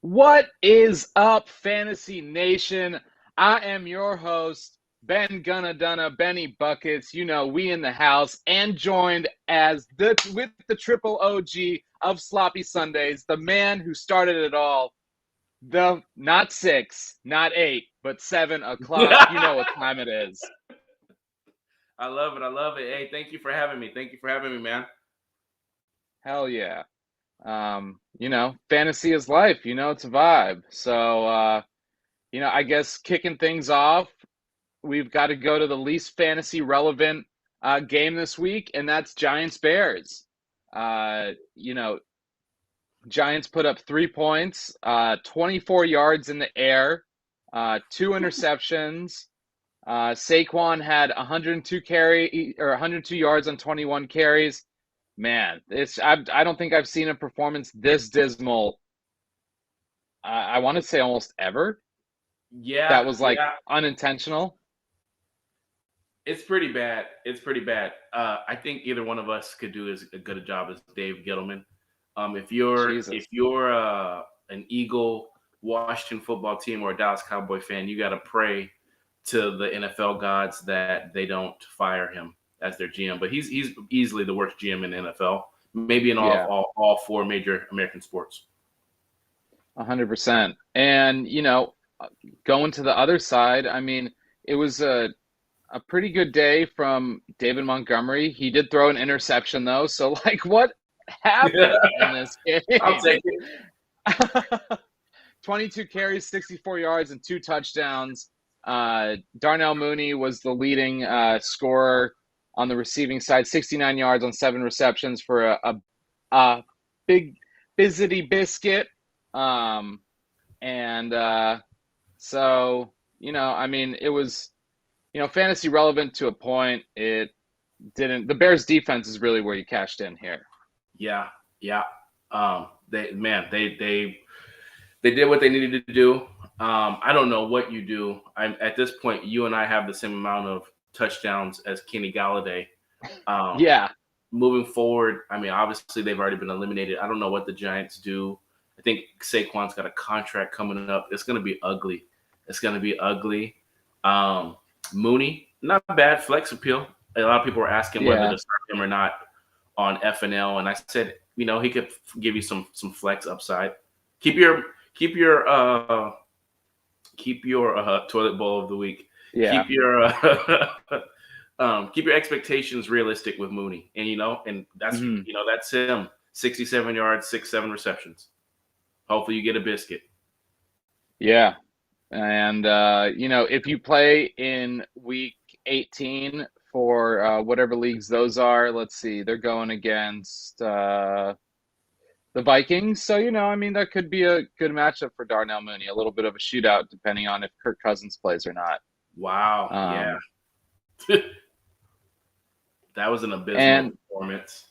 What is up, Fantasy Nation? I am your host, Ben Gunna Dunna, Benny Buckets. You know, we in the house, and joined as with the triple OG of Sloppy Sundays, the man who started it all. The not 6, not 8, but 7 o'clock. You know what time it is. I love it. I love it. Hey, thank you for having me. Thank you for having me, man. Hell yeah. Fantasy is life. It's a vibe. So, I guess kicking things off, we've got to go to the least fantasy relevant game this week, and that's Giants Bears. Uh, you know, Giants put up 3 points, 24 yards in the air, two interceptions. Saquon had 102 yards on 21 carries. Man, I don't think I've seen a performance this dismal. I want to say almost ever. Yeah, That was like yeah. unintentional. It's pretty bad. It's pretty bad. I think either one of us could do as good a job as Dave Gettleman. If you're Jesus. an Eagle, Washington football team, or a Dallas Cowboy fan, you got to pray to the NFL gods that they don't fire him as their GM. But he's easily the worst GM in the NFL, maybe in Yeah, all four major American sports. 100%. And, going to the other side, I mean, it was a pretty good day from David Montgomery. He did throw an interception though. So like what happened in this I'll game? take it. 22 carries, 64 yards, and two touchdowns. Darnell Mooney was the leading scorer on the receiving side, 69 yards on 7 receptions for a big bizzity biscuit. Um, and so, I mean, it was, fantasy relevant to a point. It didn't. The Bears defense is really where you cashed in here. Yeah, yeah. They did what they needed to do. I don't know what you do. I'm at this point. You and I have the same amount of touchdowns as Kenny Galladay. Um, Yeah. Moving forward, I mean, obviously they've already been eliminated. I don't know what the Giants do. I think Saquon's got a contract coming up. It's going to be ugly. It's going to be ugly. Um, Mooney, not bad flex appeal. A lot of people were asking whether Yeah. to start him or not on FNL, and I said, he could give you some flex upside. Keep your keep your uh keep your toilet bowl of the week. Yeah. Keep your keep your expectations realistic with Mooney, and Hmm. that's him. 67 yards, 7 receptions. Hopefully, you get a biscuit. Yeah. And if you play in week 18 for whatever leagues those are, let's see, they're going against the Vikings. So, I mean, that could be a good matchup for Darnell Mooney, a little bit of a shootout depending on if Kirk Cousins plays or not. Wow, yeah, Um, that was an abysmal and performance.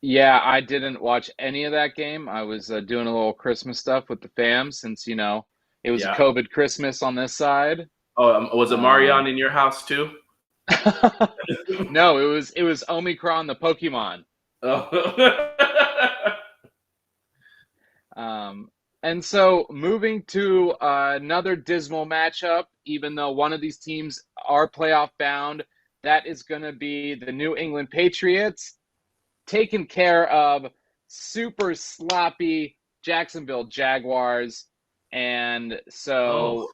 yeah, I didn't watch any of that game. I was doing a little Christmas stuff with the fam since, it was a Yeah. COVID Christmas on this side. Oh, was it Um, Marion in your house too? no, it was Omicron the Pokemon. Oh. And so moving to another dismal matchup, even though one of these teams are playoff bound, that is going to be the New England Patriots taking care of super sloppy Jacksonville Jaguars. And Oh, so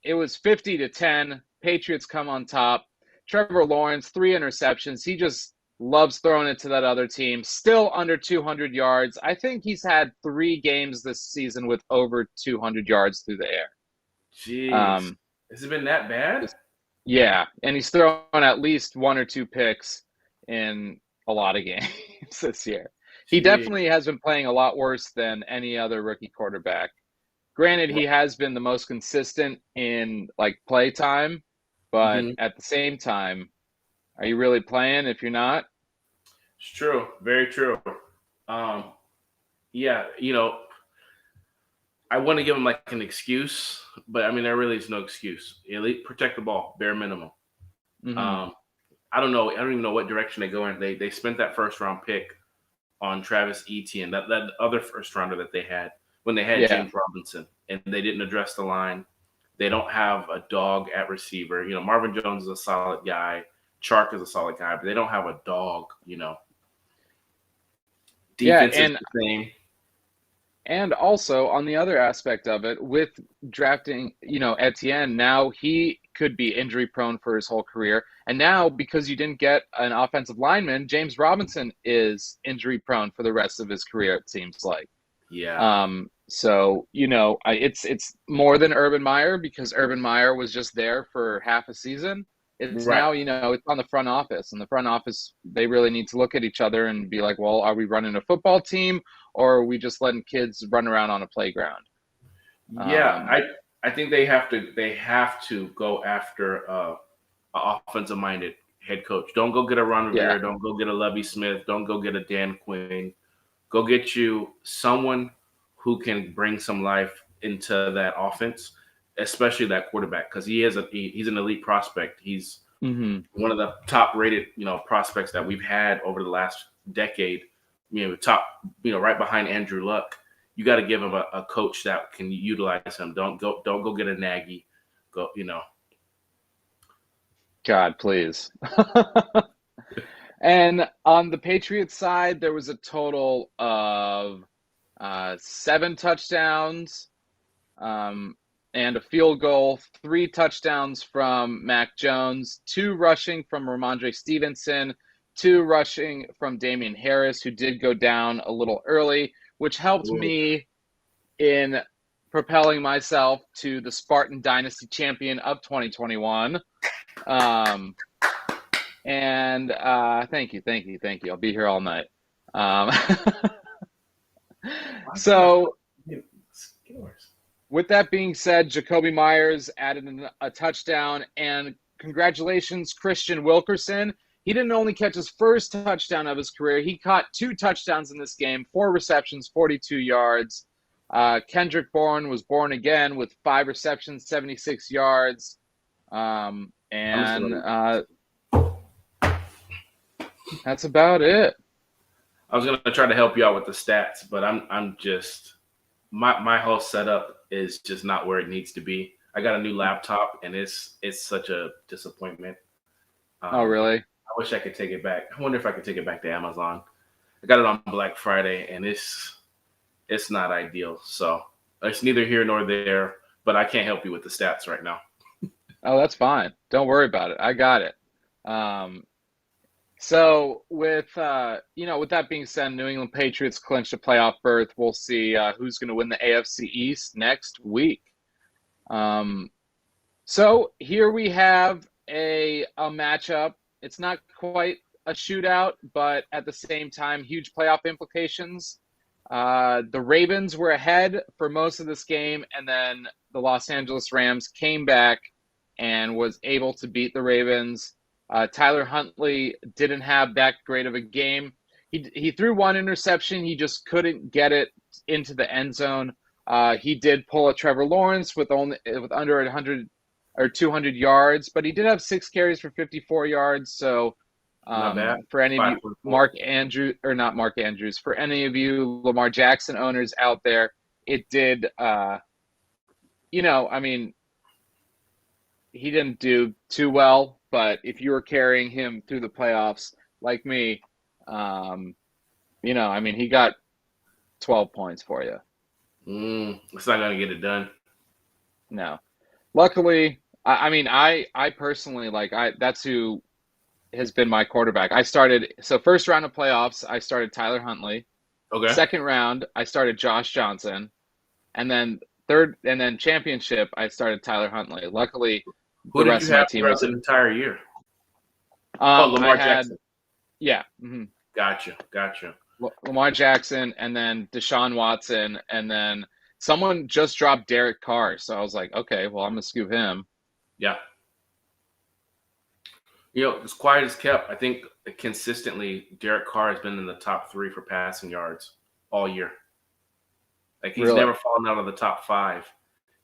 it was 50-10. Patriots come on top. Trevor Lawrence, 3 interceptions. He just loves throwing it to that other team. Still under 200 yards. I think he's had 3 games this season with over 200 yards through the air. jeez. Um, Has it been that bad? yeah, and he's thrown at least 1 or 2 picks in a lot of games this year. He Jeez. definitely has been playing a lot worse than any other rookie quarterback. Granted, he has been the most consistent in like play time, but Mhm. at the same time, are you really playing if you're not? It's true. Very true. Um, yeah, I want to give him like an excuse, but I mean, there really is no excuse. At least protect the ball, bare minimum. Hmm. Um, I don't know. I don't even know what direction they go in. They spent that first round pick on Travis Etienne, that other first rounder that they had. when they had Yeah. James Robinson, and they didn't address the line. They don't have a dog at receiver. Marvin Jones is a solid guy. Chark is a solid guy, but they don't have a dog. Defense is the same. And also on the other aspect of it, with drafting, Etienne, now he could be injury prone for his whole career. And now, because you didn't get an offensive lineman, James Robinson is injury prone for the rest of his career, it seems like. Yeah. So, it's more than Urban Meyer, because Urban Meyer was just there for half a season. It's Right. now, it's on the front office, and the front office, they really need to look at each other and be like, well, are we running a football team, or are we just letting kids run around on a playground? Yeah, I think they have to go after an offensive minded head coach. Don't go get a Ron Rivera. Yeah. Don't go get a Lovie Smith. Don't go get a Dan Quinn. Go get you someone who can bring some life into that offense, especially that quarterback, because he's an elite prospect. He's one of the top rated prospects that we've had over the last decade. Top right behind Andrew Luck. You got to give him a coach that can utilize him. Don't go get a Nagy. God, please. And on the Patriots side, there was a total of 7 touchdowns and a field goal, 3 touchdowns from Mac Jones, 2 rushing from Ramondre Stevenson, 2 rushing from Damian Harris, who did go down a little early, which helped me in propelling myself to the Spartan Dynasty champion of 2021. And thank you. I'll be here all night. So with that being said, Jacoby Myers added a touchdown, and congratulations, Christian Wilkerson. He didn't only catch his first touchdown of his career. He caught 2 touchdowns in this game, 4 receptions, 42 yards. Kendrick Bourne was born again with 5 receptions, 76 yards. That's about it. I was going to try to help you out with the stats, but I'm just my whole setup is just not where it needs to be. I got a new laptop, and it's such a disappointment. Oh, really? I wish I could take it back. I wonder if I could take it back to Amazon. I got it on Black Friday, and it's not ideal. So it's neither here nor there, but I can't help you with the stats right now. Oh, that's fine. Don't worry about it. I got it. So with that being said, New England Patriots clinched a playoff berth. We'll see who's going to win the AFC East next week. So here we have a matchup. It's not quite a shootout, but at the same time, huge playoff implications. The Ravens were ahead for most of this game, and then the Los Angeles Rams came back and was able to beat the Ravens. Tyler Huntley didn't have that great of a game. He threw 1 interception. He just couldn't get it into the end zone. He did pull a Trevor Lawrence with under 100 or 200 yards, but he did have 6 carries for 54 yards. So for any of you, for any of you Lamar Jackson owners out there, it did, he didn't do too well, but if you were carrying him through the playoffs like me, he got 12 points for you. It's not going to get it done. No. Luckily, I personally, that's who has been my quarterback. First round of playoffs, I started Tyler Huntley. Okay. Second round, I started Josh Johnson. And then championship, I started Tyler Huntley. Luckily, who did you have throughout the entire year? Lamar Jackson. Yeah. Mm-hmm. Gotcha. Lamar Jackson, and then Deshaun Watson, and then someone just dropped Derek Carr. So I was like, okay, well, I'm going to scoop him. Yeah. As quiet as kept, I think consistently Derek Carr has been in the top 3 for passing yards all year. He's never fallen out of the top 5.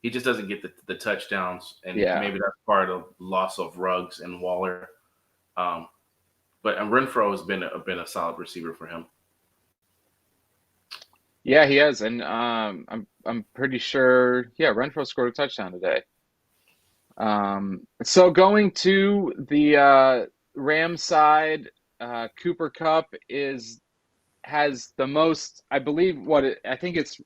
He just doesn't get the touchdowns, and maybe that's part of the loss of Ruggs and Waller. But Renfro has been a solid receiver for him. Yeah, he has, and I'm pretty sure. Yeah, Renfro scored a touchdown today. So going to the Rams side, Cooper Cup is has the most, I believe, I think it's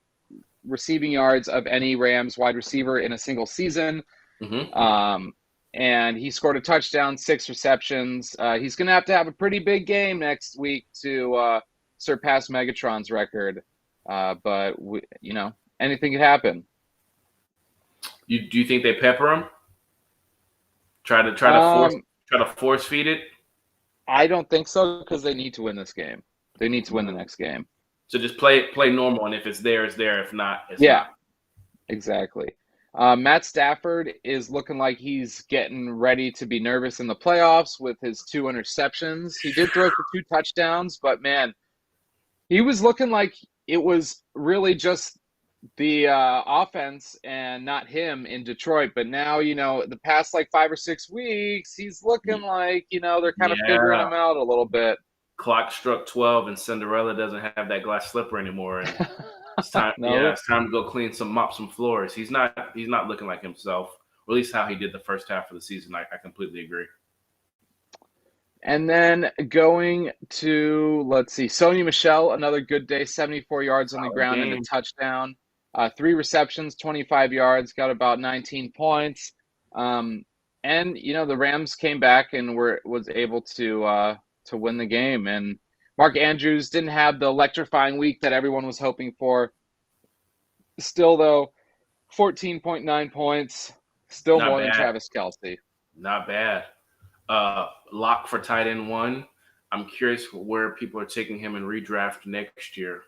receiving yards of any Rams wide receiver in a single season. Hmm. Um, and he scored a touchdown, 6 receptions. He's going to have a pretty big game next week to surpass Megatron's record. But anything could happen. Do you think they pepper him? Um, Try to force feed it. I don't think so because they need to win this game. They need to win the Mm. next game. So just play normal, and if it's there, it's there. If not, it's Yeah, not. exactly. Matt Stafford is looking like he's getting ready to be nervous in the playoffs with his 2 interceptions. He did throw for 2 touchdowns, but man, he was looking like it was really just the offense and not him in Detroit. But now, the past like 5 or 6 weeks, he's looking like, they're kind of figuring Yeah. him out a little bit. Clock struck 12, and Cinderella doesn't have that glass slipper anymore, and it's time. Yeah, No. it's time to go mop some floors. He's not looking like himself, or at least how he did the first half of the season. I completely agree. And then going to, let's see, Sony Michel, another good day, 74 yards on the Solid ground and a game. touchdown. 3 receptions, 25 yards, got about 19 points. And the Rams came back and was able to win the game. And Mark Andrews didn't have the electrifying week that everyone was hoping for. Still, though, 14.9 points, still Not more than bad. Travis Kelce. Not bad. Lock for tight end one. I'm curious where people are taking him in redraft next year.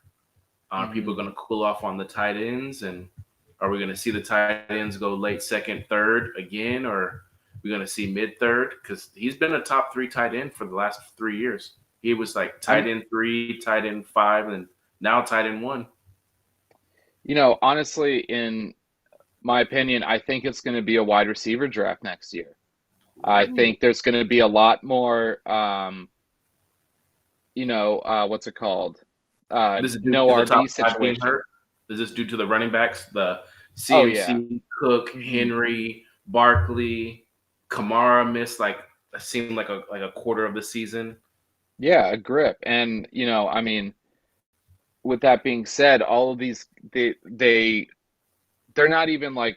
Are people Mhm. going to cool off on the tight ends, and are we going to see the tight ends go late second, third again, or are we going to see mid third? Because he's been a top 3 tight end for the last 3 years. He was like tight I'm, end 3, tight end 5, and now tight end 1. honestly, in my opinion, I think it's going to be a wide receiver draft next year. I Ooh. think there's going to be a lot more, what's it called? This is due No to the top RB 5 being situation. hurt. Is this due to the running backs, the Oh yeah. CMC, Cook, Hmm. Henry, Barkley, Kamara missed like it seemed like a quarter of the season. Yeah, a grip. And, with that being said, all of these they're not even like,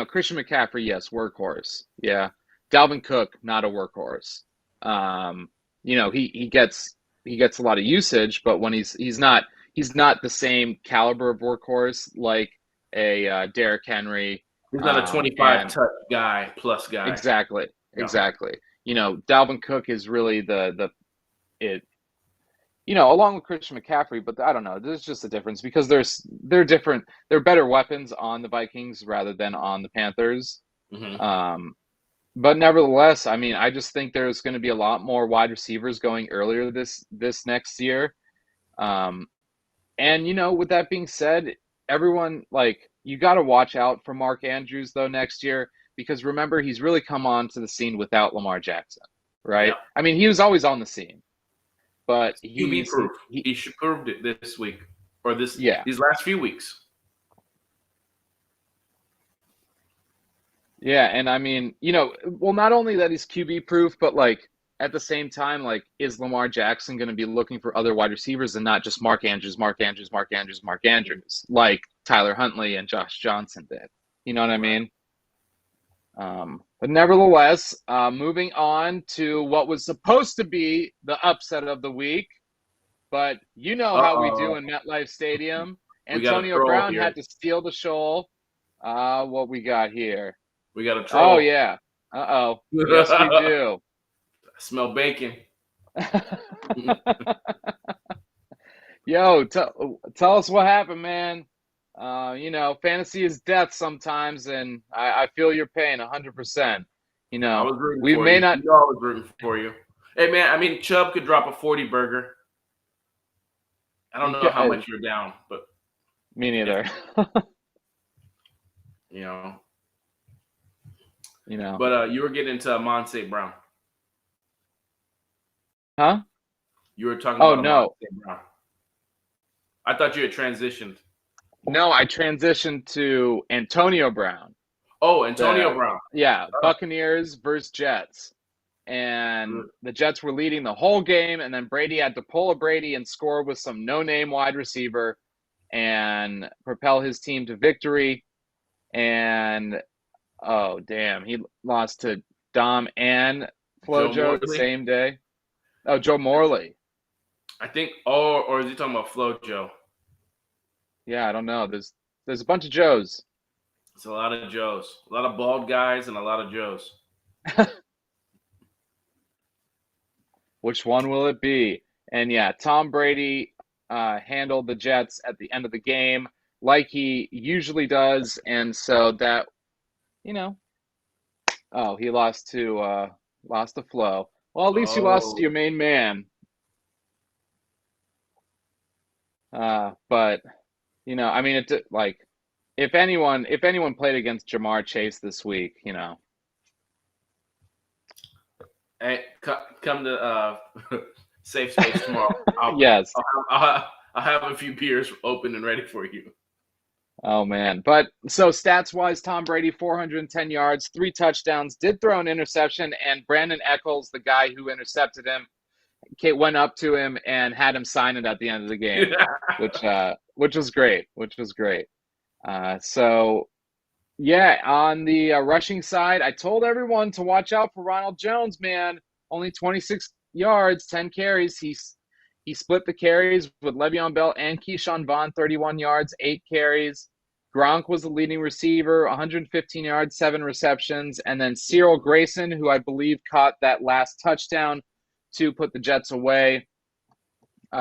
Christian McCaffrey, yes, workhorse. Yeah. Dalvin Cook, not a workhorse. He gets a lot of usage, but when he's not the same caliber of workhorse like a Derrick Henry. He's not a 25 And touch guy plus guy. exactly, Yeah. exactly. Dalvin Cook is really the it. Along with Christian McCaffrey, but I don't know. There's just a difference because they're different. They're better weapons on the Vikings rather than on the Panthers. Hmm. Um, but nevertheless, I mean, I just think there's going to be a lot more wide receivers going earlier this next year. Um, and with that being said, everyone like you got to watch out for Mark Andrews though next year because remember he's really come on to the scene without Lamar Jackson, right? Yeah. I mean, he was always on the scene, but QB he's proof. he He proved it this week or yeah. these last few weeks. Yeah, and I mean, well, not only that he's QB proof, but like at the same time, like, is Lamar Jackson going to be looking for other wide receivers and not just Mark Andrews, Mark Andrews, Mark Andrews, Mark Andrews, like Tyler Huntley and Josh Johnson did? You know what I Right. mean? But nevertheless, moving on to what was supposed to be the upset of the week, but you know Uh how we do oh. in MetLife Stadium. We got a Antonio troll Brown here. had to steal the show. What we got here? We got a Oh troll. yeah. Uh-oh. Yes, we I do. smell bacon. Yo, tell us what happened, man. Fantasy is death sometimes, and I feel your pain 100%. I was rooting We for may you. not. You know I was rooting for you. Hey man, I mean Chubb could drop a 40 burger. I don't know how much you're down, but Me if neither. you know. You know. But you were getting into Monte Brown. Huh? You were talking Oh about no. Monte Brown. I thought you had transitioned. No, I transitioned to Antonio Brown. Oh, Antonio Brown. Buccaneers versus Jets. And the Jets were leading the whole game, and then Brady had to pull a Brady and score with some no-name wide receiver and propel his team to victory. And, oh, damn, he lost to Dom and Flojo the same day. Oh, Joe Morley. I think, or is he talking about Flojo? Yeah, I don't know. There's a bunch of Joes. It's a lot of Joes. A lot of bald guys and a lot of Joes. Which one will it be? And yeah, Tom Brady handled the Jets at the end of the game like he usually does. And so that, he lost to Flo. Well, at least you lost to your main man. But if anyone played against Jamar Chase this week, Hey, come to safe space tomorrow. Yes. I'll have a few beers open and ready for you. Oh, man. But so stats-wise, Tom Brady, 410 yards, 3 touchdowns, did throw an interception, and Brandon Eccles, the guy who intercepted him, went up to him and had him sign it at the end of the game, which was great. On the rushing side, I told everyone to watch out for Ronald Jones, man. Only 26 yards, 10 carries. He split the carries with Le'Veon Bell and Keyshawn Vaughn, 31 yards, 8 carries. Gronk was the leading receiver, 115 yards, 7 receptions. And then Cyril Grayson, who I believe caught that last touchdown to put the Jets away,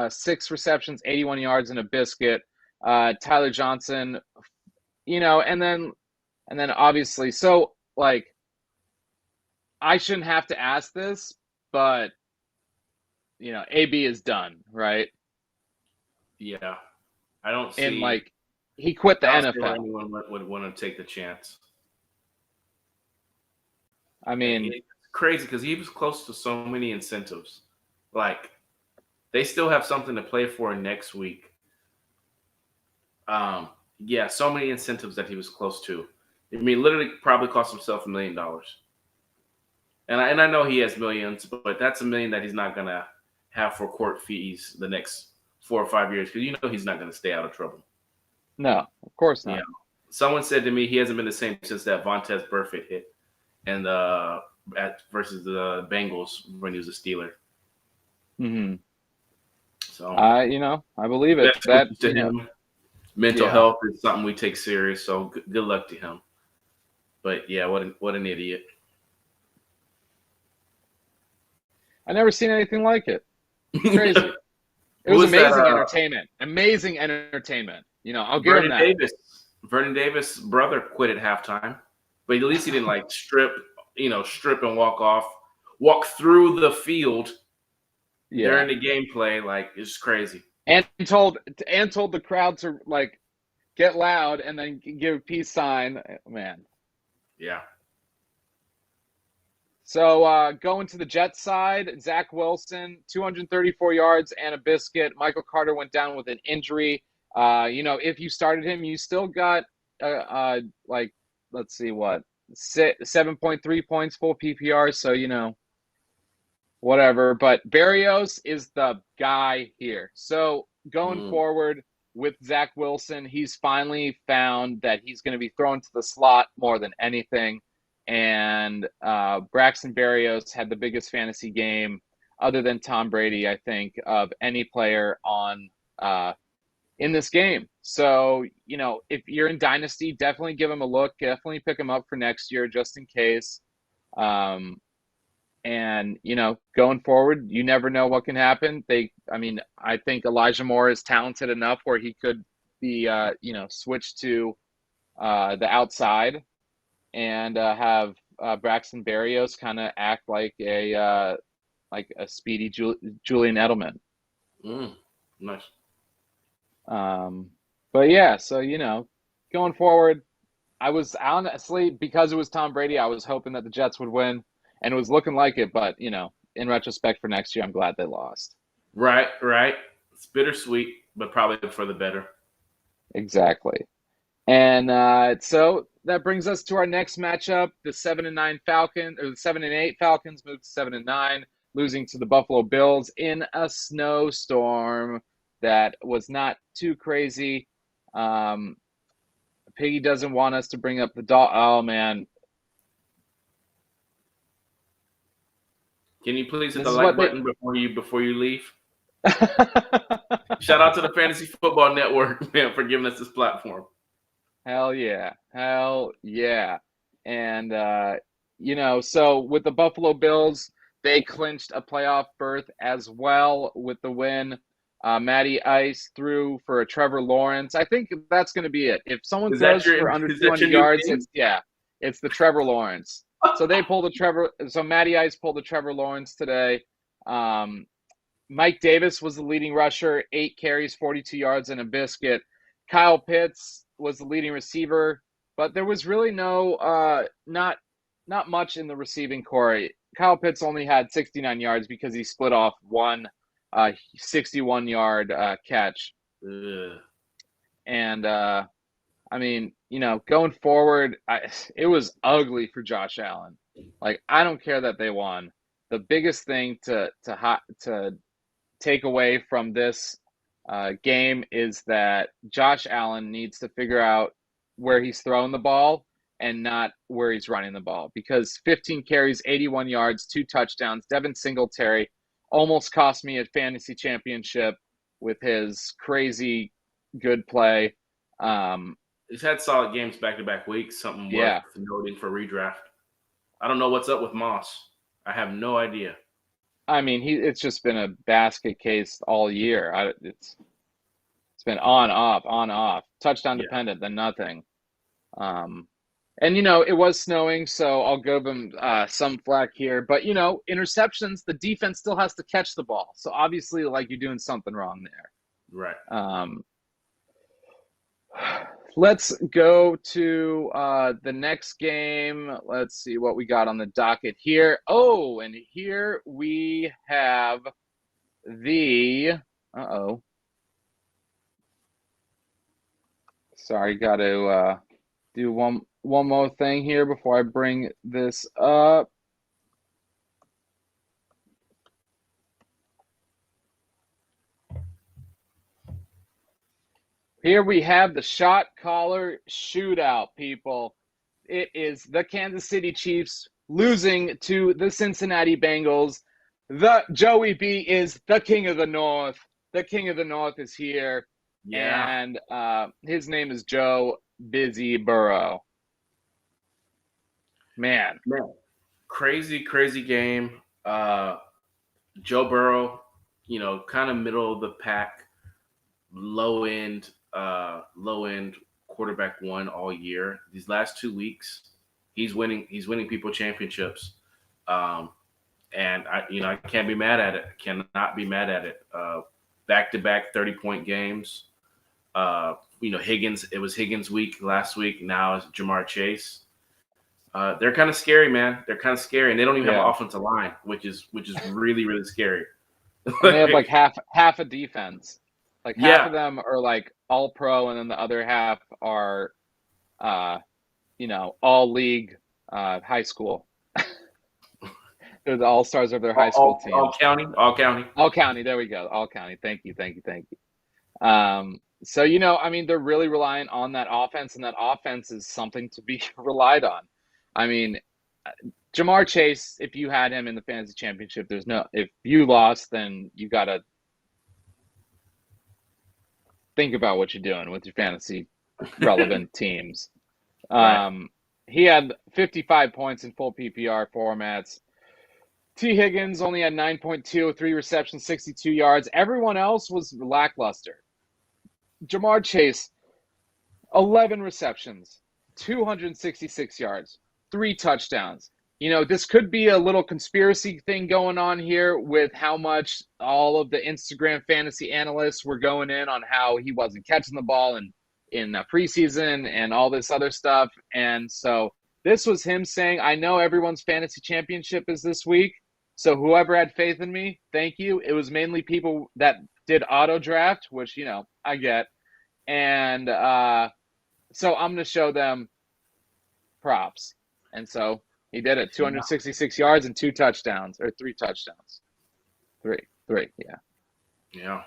6 receptions, 81 yards, and a biscuit. Tyler Johnson, and then obviously, so I shouldn't have to ask this, but AB is done, right? Yeah, I don't see. And he quit the NFL. Anyone would want to take the chance. I mean, it's crazy because he was close to so many incentives. They still have something to play for next week. So many incentives that he was close to. I mean, literally probably cost himself $1 million. And I know he has millions, but that's $1 million that he's not going to have for court fees the next 4 or 5 years because he's not going to stay out of trouble. No, of course not. Yeah. Someone said to me he hasn't been the same since that Vontaze Burfict hit and versus the Bengals when he was a Steeler. Mm-hmm. So I believe it. That to him. Mental health is something we take serious, so good luck to him. But yeah, what an idiot. I never seen anything like it. Crazy. It was amazing entertainment. Amazing entertainment. I'll give him that. Vernon Davis' brother quit at halftime, but at least he didn't strip and walk through the field during the gameplay. It's crazy. And told the crowd to get loud and then give a peace sign. Man. Yeah. So going to the Jets side, Zach Wilson, 234 yards and a biscuit. Michael Carter went down with an injury. If you started him, you still got let's see what 7.3 points full PPR. So whatever. But Berrios is the guy here. So going forward with Zach Wilson, he's finally found that he's going to be thrown to the slot more than anything. And Braxton Berrios had the biggest fantasy game other than Tom Brady, I think, of any player on in this game. So, if you're in Dynasty, definitely give him a look. Definitely pick him up for next year just in case. And, going forward, you never know what can happen. I think Elijah Moore is talented enough where he could be, switched to the outside and have Braxton Berrios kind of act like a speedy Julian Edelman. Nice. But yeah, so, going forward, I was honestly, because it was Tom Brady, I was hoping that the Jets would win. And it was looking like it, but, in retrospect for next year, I'm glad they lost. Right. It's bittersweet. but probably for the better. Exactly. And so that brings us to our next matchup. The 7-9 Falcons, or the 7-8 Falcons moved to 7-9, losing to the Buffalo Bills in a snowstorm that was not too crazy. Piggy doesn't want us to bring up the Oh man, Can you please hit this the is like what button before you leave? Shout out to the Fantasy Football Network, man, for giving us this platform. Hell yeah. Hell yeah. And, so with the Buffalo Bills, they clinched a playoff berth as well with the win. Matty Ice threw for a Trevor Lawrence. I think that's going to be it. If someone throws for under is that 200 your new yards, thing? it's the Trevor Lawrence. So Matty Ice pulled the Trevor Lawrence today. Mike Davis was the leading rusher, 8 carries, 42 yards, and a biscuit. Kyle Pitts was the leading receiver, but there was really not much in the receiving core. Kyle Pitts only had 69 yards because he split off one 61-yard catch. Ugh. And going forward, it was ugly for Josh Allen. Like, I don't care that they won. The biggest thing to take away from this game is that Josh Allen needs to figure out where he's throwing the ball and not where he's running the ball, because 15 carries, 81 yards, 2 touchdowns. Devin Singletary almost cost me a fantasy championship with his crazy good play. He's had solid games back-to-back weeks, something worth noting for redraft. I don't know what's up with Moss. I have no idea. I mean, it's just been a basket case all year. It's been on, off, touchdown dependent, then nothing. And, it was snowing, so I'll give him some flack here. But, interceptions, the defense still has to catch the ball. So, obviously, you're doing something wrong there. Right. Let's go to the next game. Let's see what we got on the docket here. Oh, and here we have the Sorry, got to do one more thing here before I bring this up. Here we have the shot caller shootout, people. It is the Kansas City Chiefs losing to the Cincinnati Bengals. The Joey B is the king of the North. The king of the North is here. Yeah. And his name is Joe Busy Burrow. Man. Crazy game. Joe Burrow, kind of middle of the pack, low end quarterback one all year. These last 2 weeks, he's winning people championships. And I can't be mad at it. Cannot be mad at it. Back-to-back 30-point games. Higgins, it was Higgins week last week. Now it's Jamar Chase. They're kind of scary, man. They're kind of scary, and they don't even have an offensive line, which is really, really scary. And they have half a defense. Half of them are all pro, and then the other half are all league high school. They're the all-stars of their high school team. All county. There we go. All county. Thank you. So, they're really reliant on that offense, and that offense is something to be relied on. I mean, Jamar Chase, if you had him in the fantasy championship, if you lost, then you got to think about what you're doing with your fantasy relevant teams. Right. He had 55 points in full PPR formats. T. Higgins only had 9.2, 3 receptions, 62 yards. Everyone else was lackluster. Jamar Chase, 11 receptions, 266 yards, 3 touchdowns. This could be a little conspiracy thing going on here with how much all of the Instagram fantasy analysts were going in on how he wasn't catching the ball in preseason and all this other stuff. And so this was him saying, I know everyone's fantasy championship is this week, so whoever had faith in me, thank you. It was mainly people that did auto draft, which, I get. And so I'm going to show them props. And so he did it. 266 yards and 2 touchdowns, or 3 touchdowns. Three, yeah. Yeah.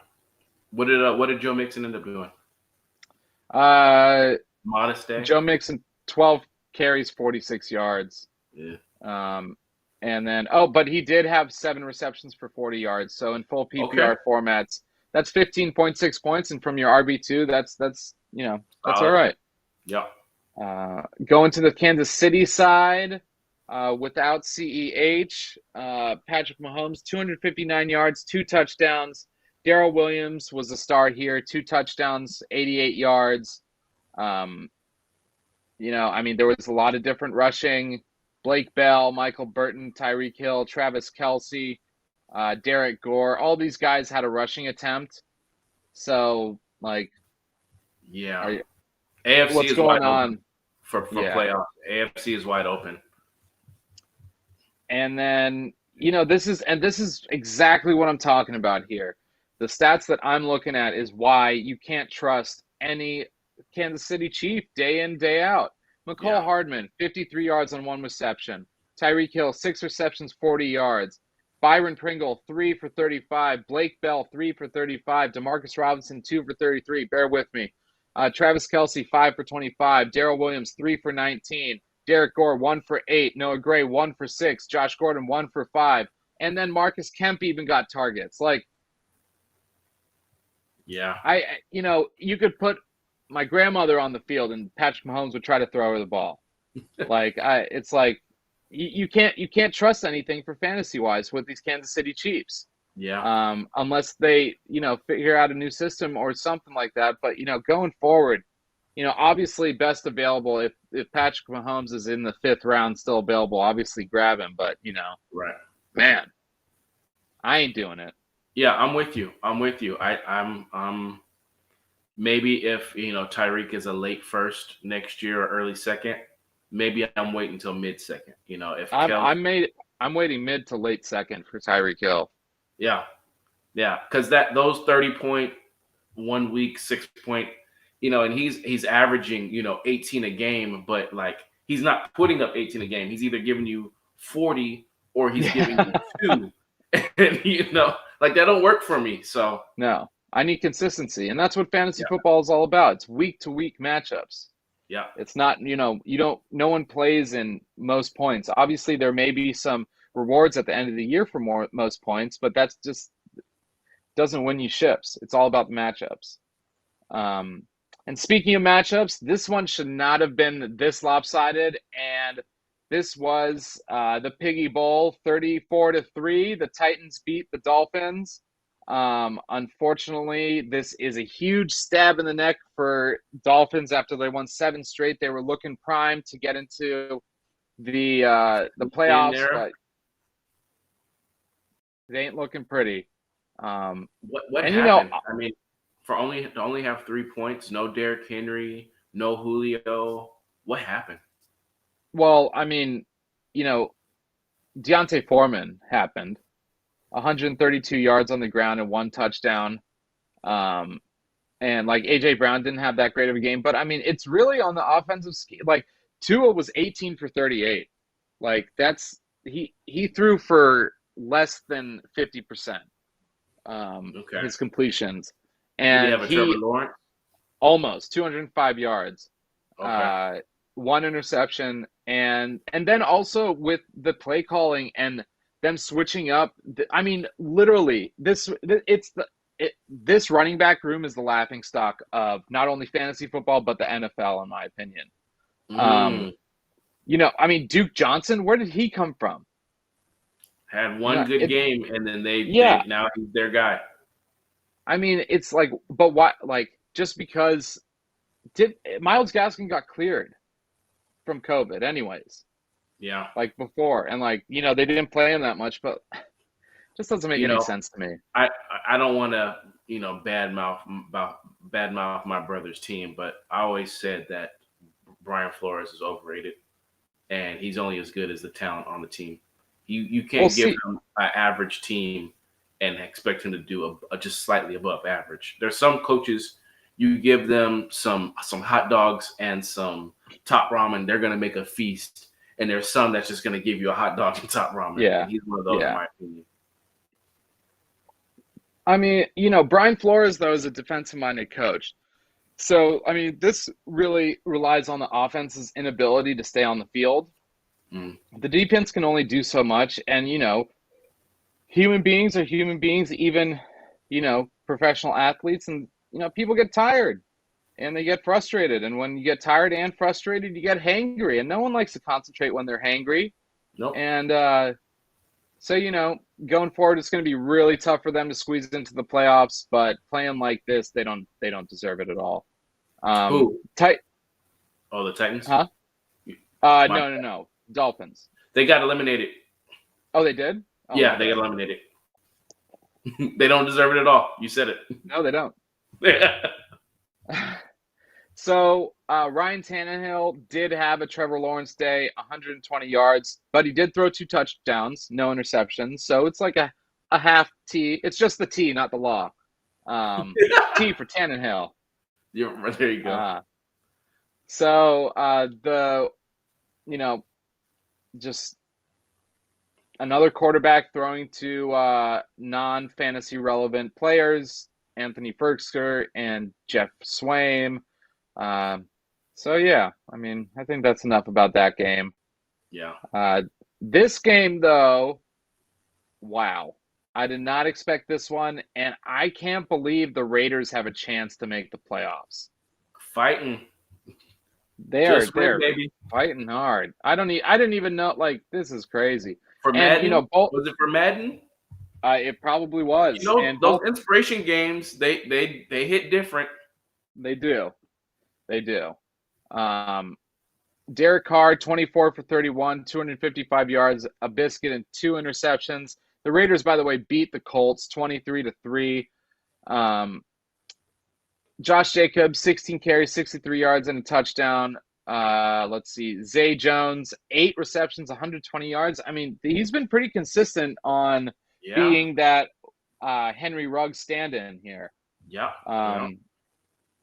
What did Joe Mixon end up doing? Modest day. Joe Mixon, 12 carries, 46 yards. Yeah. And then, but he did have 7 receptions for 40 yards. So in full PPR formats, that's 15.6 points. And from your RB2, that's all right. Yeah. Going to the Kansas City side, without CEH, Patrick Mahomes, 259 yards, 2 touchdowns. Darrell Williams was the star here, 2 touchdowns, 88 yards. There was a lot of different rushing. Blake Bell, Michael Burton, Tyreek Hill, Travis Kelce, Derek Gore. All these guys had a rushing attempt. So, yeah. AFC what's is going wide on open for playoffs? AFC is wide open. And then, this is exactly what I'm talking about here. The stats that I'm looking at is why you can't trust any Kansas City Chief day in, day out. McCall Hardman, 53 yards on 1 reception. Tyreek Hill, 6 receptions, 40 yards. Byron Pringle, 3 for 35. Blake Bell, 3 for 35. Demarcus Robinson, 2 for 33. Bear with me. Travis Kelce, 5 for 25. Darrell Williams, 3 for 19. Derek Gore, 1 for 8. Noah Gray, 1 for 6. Josh Gordon, 1 for 5. And then Marcus Kemp even got targets. You could put my grandmother on the field and Patrick Mahomes would try to throw her the ball. You can't trust anything for fantasy wise with these Kansas City Chiefs. Yeah. Unless they, figure out a new system or something like that. But, going forward, obviously best available if Patrick Mahomes is in the 5th round still available, obviously grab him. But, right. Man, I ain't doing it. Yeah, I'm with you. I'm maybe if Tyreek is a late 1st next year or early 2nd, maybe I'm waiting until mid-2nd. If I'm waiting mid to late 2nd for Tyreek Hill. Yeah, because those 30-point 1 week 6-point, and he's averaging 18 a game, but he's not putting up 18 a game. He's either giving you 40 or he's giving you 2, and that don't work for me. So no. I need consistency, and that's what fantasy football is all about. It's week-to-week matchups. Yeah. It's not, no one plays in most points. Obviously, there may be some rewards at the end of the year for most points, but that's just doesn't win you ships. It's all about the matchups. And speaking of matchups, this one should not have been this lopsided, and this was the Piggy Bowl, 34-3. The Titans beat the Dolphins. Unfortunately, this is a huge stab in the neck for Dolphins after they won 7 straight. They were looking primed to get into the playoffs, but it ain't looking pretty. What happened? To only have 3 points, no Derrick Henry, no Julio. What happened? Well, Deontay Foreman happened. 132 yards on the ground and 1 touchdown. And AJ Brown didn't have that great of a game, but it's really on the offensive scheme. Tua was 18 for 38. He threw for less than 50%. His completions. And did he have a Trevor Lawrence? Almost 205 yards. Okay. 1 interception, and then also with the play calling and them switching up. Literally, this running back room is the laughing stock of not only fantasy football but the NFL, in my opinion. Duke Johnson, where did he come from? Had one good game, and then they now he's their guy. It's but why? Just because Myles Gaskin got cleared from COVID, anyways. Yeah. Before, and they didn't play him that much, but just doesn't make any sense to me. I don't want to badmouth my brother's team, but I always said that Brian Flores is overrated, and he's only as good as the talent on the team. You can't give him an average team and expect him to do a just slightly above average. There's some coaches, you give them some hot dogs and some top ramen, they're going to make a feast. And there's some that's just going to give you a hot dog and top ramen. Yeah. And he's one of those, in my opinion. I mean, Brian Flores, though, is a defensive-minded coach. So, I mean, this really relies on the offense's inability to stay on the field. The defense can only do so much. And, human beings are human beings, even, professional athletes. And, people get tired and they get frustrated. And when you get tired and frustrated, you get hangry. And no one likes to concentrate when they're hangry. Nope. And so, going forward, it's going to be really tough for them to squeeze into the playoffs. But playing like this, they don't deserve it at all. Who? The Titans? Huh? No. Dolphins. They got eliminated. Oh, they did? Oh, yeah, they got eliminated. They don't deserve it at all. You said it. No, they don't. So, Ryan Tannehill did have a Trevor Lawrence day, 120 yards, but he did throw 2 touchdowns, no interceptions. So it's like a half T. It's just the T, not the law. T for Tannehill. There you go. Just another quarterback throwing to non-fantasy relevant players, Anthony Ferkser and Jeff Swaim. So, yeah, I mean, I think that's enough about that game. Yeah. This game, though, wow. I did not expect this one, and I can't believe the Raiders have a chance to make the playoffs. Fighting. They're fighting hard. I didn't even know, this is crazy. For Madden? Was it for Madden? It probably was. Those inspiration games, they hit different. They do. Derek Carr, 24 for 31, 255 yards, a biscuit, and 2 interceptions. The Raiders, by the way, beat the Colts 23-3. Josh Jacobs, 16 carries, 63 yards, and a touchdown. Let's see. Zay Jones, 8 receptions, 120 yards. I mean, he's been pretty consistent on being that Henry Ruggs stand-in here. Yeah.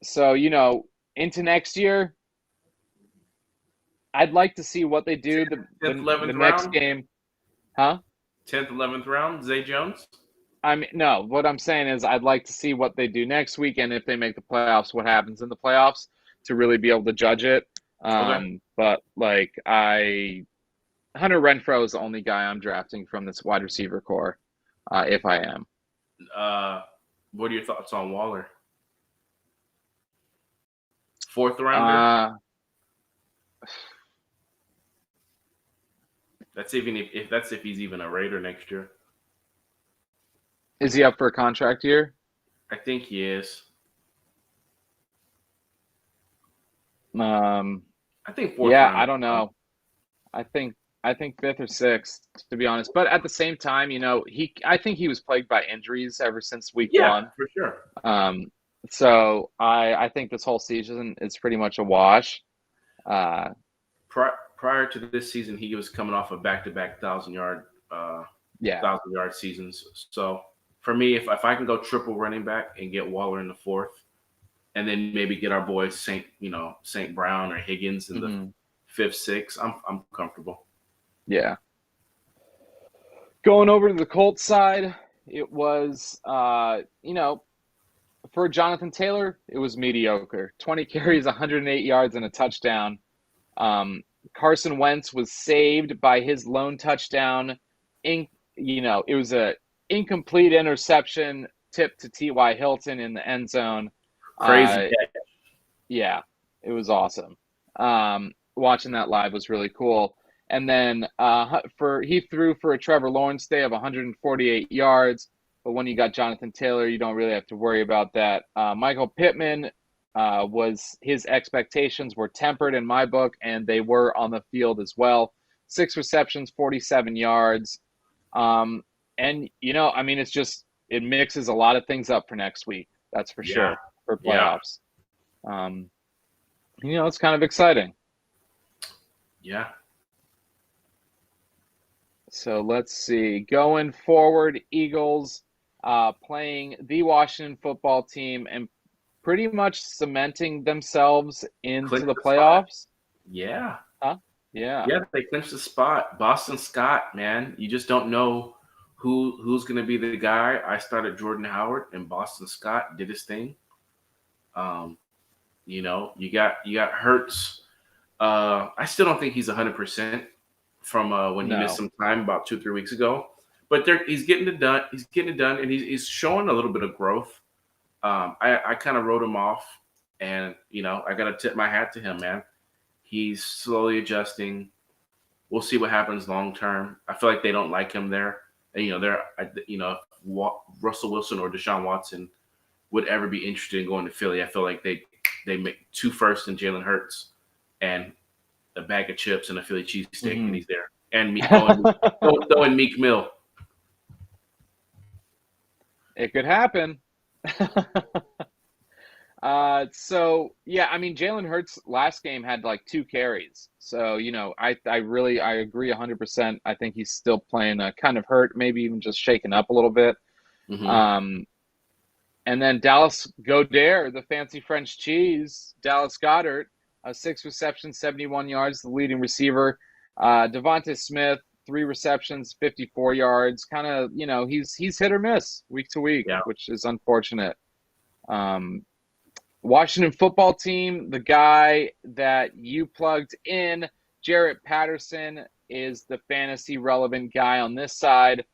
So, into next year, I'd like to see what they do the next game. Huh? 10th, 11th round, Zay Jones? I mean, no, what I'm saying is I'd like to see what they do next week, and if they make the playoffs, what happens in the playoffs to really be able to judge it. Okay. But, Hunter Renfrow is the only guy I'm drafting from this wide receiver core, if I am. What are your thoughts on Waller? 4th rounder? That's if he's even a Raider next year. Is he up for a contract year? I think he is. I think 4th yeah, round. I don't know. I think 5th or 6th, to be honest. But at the same time, I think he was plagued by injuries ever since week 1. Yeah, for sure. So I think this whole season is pretty much a wash. Prior to this season, he was coming off of back-to-back 1,000-yard seasons. So for me, if I can go triple running back and get Waller in the 4th, and then maybe get our boys St. Brown or Higgins in the 5th, 6th, I'm comfortable. Yeah. Going over to the Colts side, it was for Jonathan Taylor, it was mediocre. 20 carries, 108 yards, and a touchdown. Carson Wentz was saved by his lone touchdown. It was a incomplete interception tipped to T.Y. Hilton in the end zone. Crazy catch. Yeah, it was awesome. Watching that live was really cool. And then he threw for a Trevor Lawrence day of 148 yards. But when you got Jonathan Taylor, you don't really have to worry about that. Michael Pittman, his expectations were tempered in my book, and they were on the field as well. 6 receptions, 47 yards. It mixes a lot of things up for next week. That's for sure, for playoffs. It's kind of exciting. Yeah. So let's see. Going forward, Eagles playing the Washington football team and pretty much cementing themselves into Clinch the the spot. playoffs. Yeah. Huh? Yeah. Yeah, they clinched the spot. Boston Scott, man, you just don't know who's going to be the guy. I started Jordan Howard, and Boston Scott did his thing. Um, you got Hurts. I still don't think he's 100% from when he missed No. some time about 2 3 weeks ago. But he's getting it done. He's getting it done, and he's showing a little bit of growth. I kind of wrote him off, and I got to tip my hat to him, man. He's slowly adjusting. We'll see what happens long term. I feel like they don't like him there. And, if Russell Wilson or Deshaun Watson would ever be interested in going to Philly, I feel like they make 2 firsts and Jalen Hurts and a bag of chips and a Philly cheesesteak, and he's there. And throwing Meek Mill. It could happen. So yeah, I mean, Jalen Hurts last game had like 2 carries. So, I agree 100%. I think he's still playing kind of hurt, maybe even just shaken up a little bit. Mm-hmm. And then Dallas Goddard, the fancy French cheese, Dallas Goddard, 6 receptions, 71 yards, the leading receiver. Devontae Smith, 3 receptions, 54 yards. Kind of, he's hit or miss week to week, Yeah. which is unfortunate. Washington football team, the guy that you plugged in, Jarrett Patterson, is the fantasy relevant guy on this side.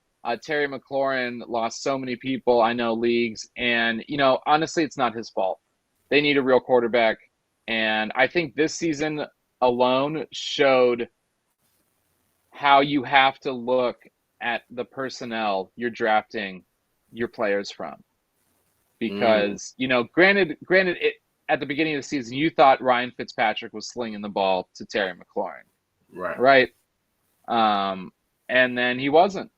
Terry McLaurin lost so many people, I know, leagues. And, honestly, it's not his fault. They need a real quarterback. And I think this season alone showed how you have to look at the personnel you're drafting your players from. Because, granted, at the beginning of the season, you thought Ryan Fitzpatrick was slinging the ball to Terry McLaurin. Right. And then he wasn't.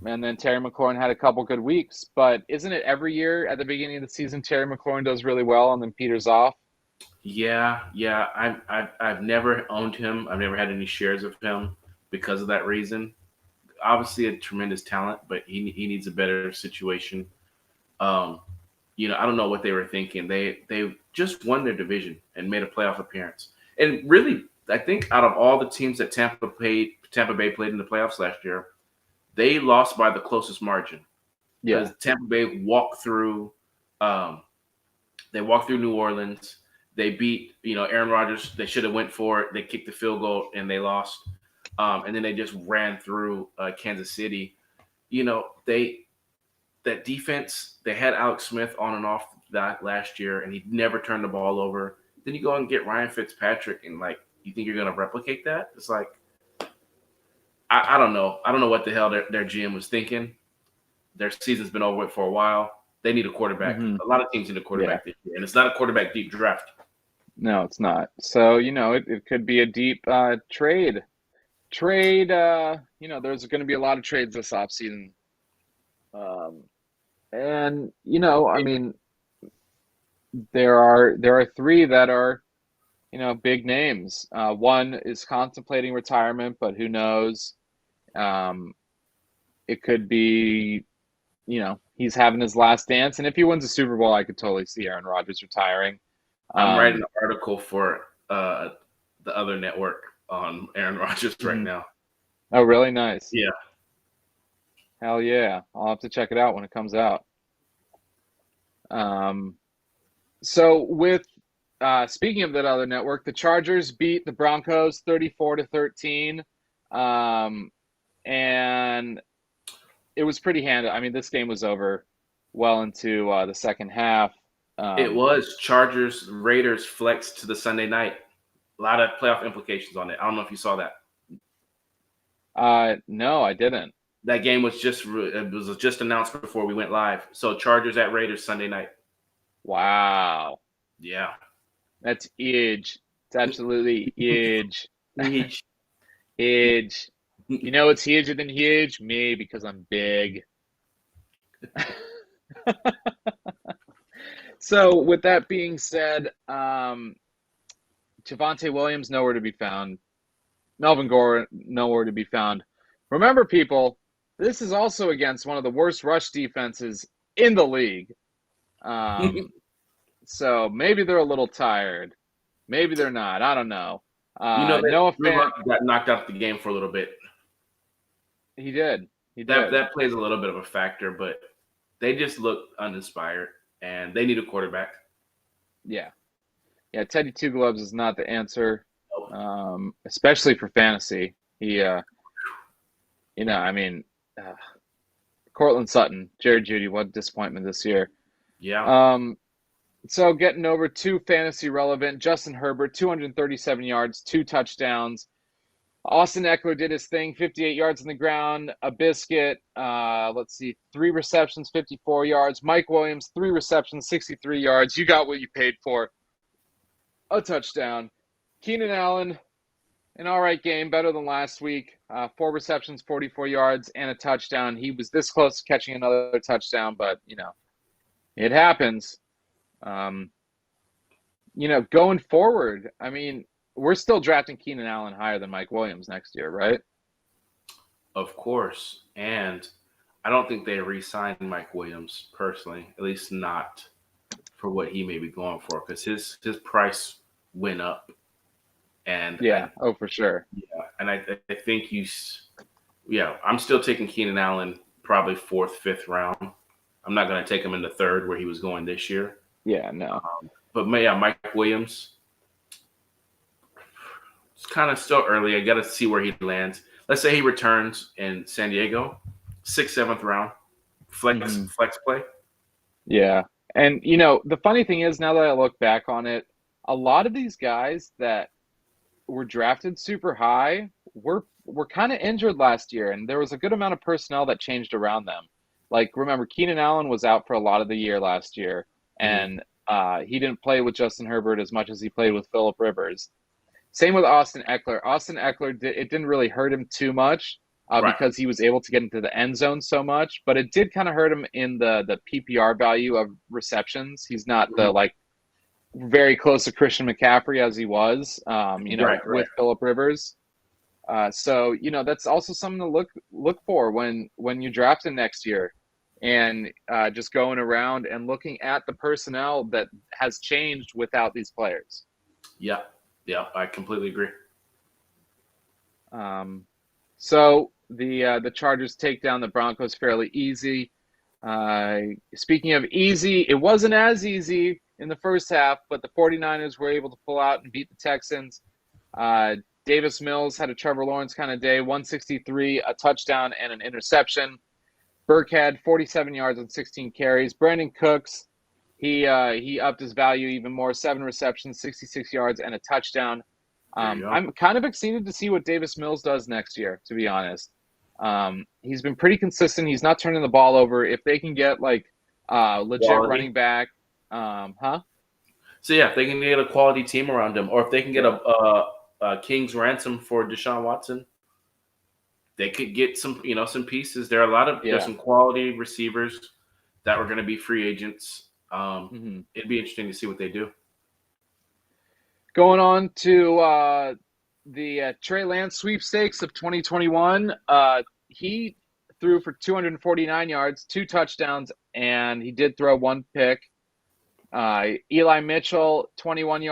And then Terry McLaurin had a couple good weeks. But isn't it every year at the beginning of the season, Terry McLaurin does really well and then peters off? Yeah. I've never owned him. I've never had any shares of him because of that reason. Obviously, a tremendous talent, but he needs a better situation. I don't know what they were thinking. They just won their division and made a playoff appearance. And really, I think out of all the teams that Tampa Bay played in the playoffs last year, they lost by the closest margin. Yeah. Because Tampa Bay walked through. They walked through New Orleans. They beat Aaron Rodgers. They should have went for it. They kicked the field goal and they lost. And then they just ran through Kansas City. That defense, they had Alex Smith on and off that last year, and he never turned the ball over. Then you go and get Ryan Fitzpatrick, and you think you're going to replicate that? It's like, I don't know. I don't know what the hell their GM was thinking. Their season's been over with for a while. They need a quarterback. Mm-hmm. A lot of teams need a quarterback this year, and it's not a quarterback deep draft. No, it's not. So, it could be a deep trade. There's going to be a lot of trades this offseason. And I mean, there are 3 that are, big names. One is contemplating retirement, but who knows? It could be, he's having his last dance. And if he wins a Super Bowl, I could totally see Aaron Rodgers retiring. I'm writing an article for the other network on Aaron Rodgers right now. Oh, really? Nice. Yeah. Hell yeah. I'll have to check it out when it comes out. So with speaking of that other network, the Chargers beat the Broncos 34-13. And it was pretty handy. I mean, this game was over well into the second half. It was Chargers Raiders flexed to the Sunday night. A lot of playoff implications on it. I don't know if you saw that. No, I didn't. That game was just announced before we went live. So Chargers at Raiders Sunday night. Wow. Yeah. That's huge. It's absolutely huge. Huge. Huge. You know what's huger than huge? Me, because I'm big. So with that being said, Javonte Williams, nowhere to be found. Melvin Gore, nowhere to be found. Remember, people, This is also against one of the worst rush defenses in the league. So maybe they're a little tired. Maybe they're not. I don't know. That Noah Drew Fant, Lock got knocked out of the game for a little bit. he did. He That did. that plays a little bit of a factor, but they just look uninspired, and they need a quarterback. Yeah. Yeah, Teddy Two Gloves is not the answer, Nope. especially for fantasy. He, I mean, Cortland Sutton, Jared Judy, what disappointment this year. Yeah. So getting over to fantasy relevant, Justin Herbert, 237 yards, 2 touchdowns. Austin Eckler did his thing, 58 yards on the ground, a biscuit. 3 receptions, 54 yards. Mike Williams, 3 receptions, 63 yards. You got what you paid for. A touchdown. Keenan Allen, an all right game, better than last week. 4 receptions, 44 yards, and a touchdown. He was this close to catching another touchdown, but, it happens. Going forward, I mean, we're still drafting Keenan Allen higher than Mike Williams next year, right? Of course. And I don't think they re-signed Mike Williams personally, at least not for what he may be going for, because his price went up. And for sure. Yeah, and I think I'm still taking Keenan Allen probably 4th, 5th round. I'm not going to take him in the 3rd where he was going this year. Yeah, no. But Mike Williams, it's kind of still early. I got to see where he lands. Let's say he returns in San Diego, 6th, 7th round, flex play. Yeah, and the funny thing is, now that I look back on it, a lot of these guys that were drafted super high were kind of injured last year, and there was a good amount of personnel that changed around them. Like, remember, Keenan Allen was out for a lot of the year last year, and he didn't play with Justin Herbert as much as he played with Phillip Rivers. Same with Austin Eckler. Austin Eckler, it didn't really hurt him too much because he was able to get into the end zone so much, but it did kind of hurt him in the PPR value of receptions. He's not the very close to Christian McCaffrey as he was, with Phillip Rivers. So that's also something to look for when you draft him next year, and just going around and looking at the personnel that has changed without these players. Yeah, I completely agree. So the Chargers take down the Broncos fairly easy. Speaking of easy, it wasn't as easy in the first half, but the 49ers were able to pull out and beat the Texans. Davis Mills had a Trevor Lawrence kind of day, 163, a touchdown, and an interception. Burke had 47 yards on 16 carries. Brandon Cooks, he upped his value even more, 7 receptions, 66 yards, and a touchdown. I'm kind of excited to see what Davis Mills does next year, to be honest. He's been pretty consistent. He's not turning the ball over. If they can get legit running back, So if they can get a quality team around him, or if they can get a king's ransom for Deshaun Watson, they could get some pieces. There are there's some quality receivers that were going to be free agents. It'd be interesting to see what they do. Going on to the Trey Lance sweepstakes of 2021, he threw for 249 yards, 2 touchdowns, and he did throw 1 pick. Eli Mitchell, 21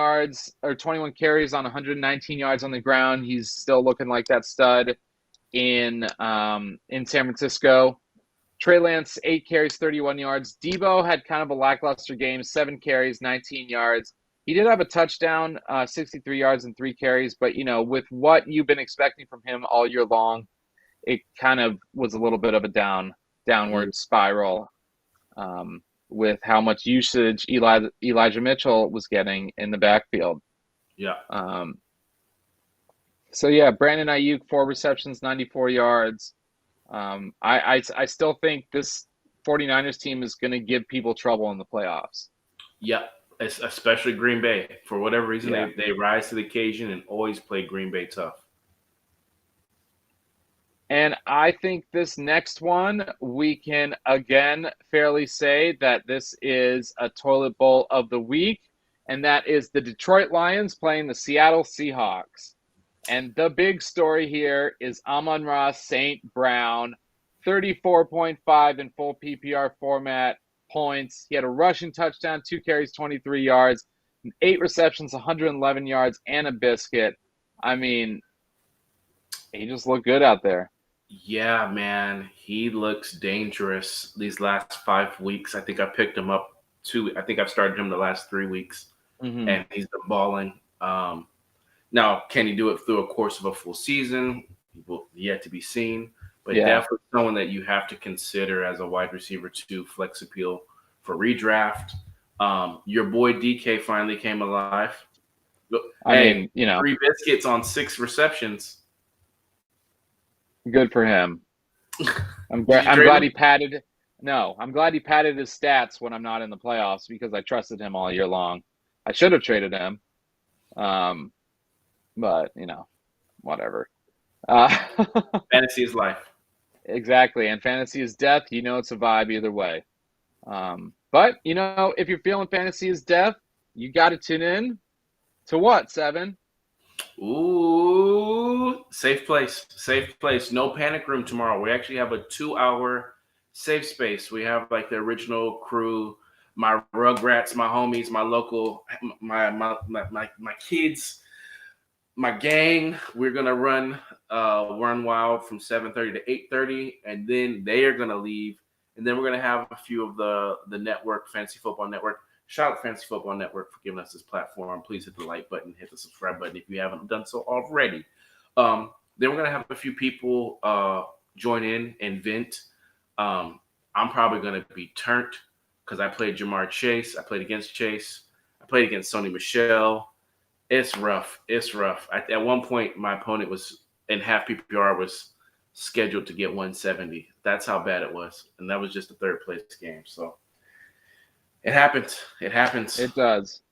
carries on 119 yards on the ground. He's still looking like that stud in San Francisco. Trey Lance, 8 carries, 31 yards. Debo had kind of a lackluster game, 7 carries, 19 yards. He did have a touchdown, 63 yards and 3 carries, but, with what you've been expecting from him all year long, it kind of was a little bit of a downward spiral with how much usage Elijah Mitchell was getting in the backfield. Yeah. Brandon Ayuk, 4 receptions, 94 yards. I still think this 49ers team is going to give people trouble in the playoffs. Yeah. Especially Green Bay. For whatever reason, they rise to the occasion and always play Green Bay tough. And I think this next one, we can again fairly say that this is a toilet bowl of the week, and that is the Detroit Lions playing the Seattle Seahawks. And the big story here is Amon-Ra St. Brown, 34.5 in full PPR format points. He had a rushing touchdown, 2 carries, 23 yards, 8 receptions, 111 yards, and a biscuit. I mean, he just looked good out there. Yeah, man, he looks dangerous these last 5 weeks. I think I picked him up I think I've started him the last 3 weeks, and he's been balling. Now, can he do it through a course of a full season? Yet to be seen. But definitely someone that you have to consider as a wide receiver 2 flex appeal for redraft. Your boy DK finally came alive. I mean, 3 biscuits on 6 receptions. Good for him. I'm glad he padded. No, I'm glad he padded his stats when I'm not in the playoffs because I trusted him all year long. I should have traded him, but whatever. Fantasy is life. Exactly, and fantasy is death. It's a vibe either way. But if you're feeling fantasy is death, you got to tune in to what, Seven? Ooh, safe place. No panic room tomorrow. We actually have a 2-hour safe space. We have like the original crew, my Rugrats, my homies, my local, my kids, my gang. We're gonna run wild from 7:30 to 8:30, and then they are gonna leave, and then we're gonna have a few of the network, Fantasy Football Network. Shout out Fantasy Football Network for giving us this platform. Please hit the like button, hit the subscribe button if you haven't done so already. Then we're going to have a few people join in and vent. I'm probably going to be turned because I played Jamar Chase. I played against Chase. I played against Sony Michel. It's rough. At one point, my opponent was in half PPR was scheduled to get 170. That's how bad it was. And that was just the third place game. So it happens. It does.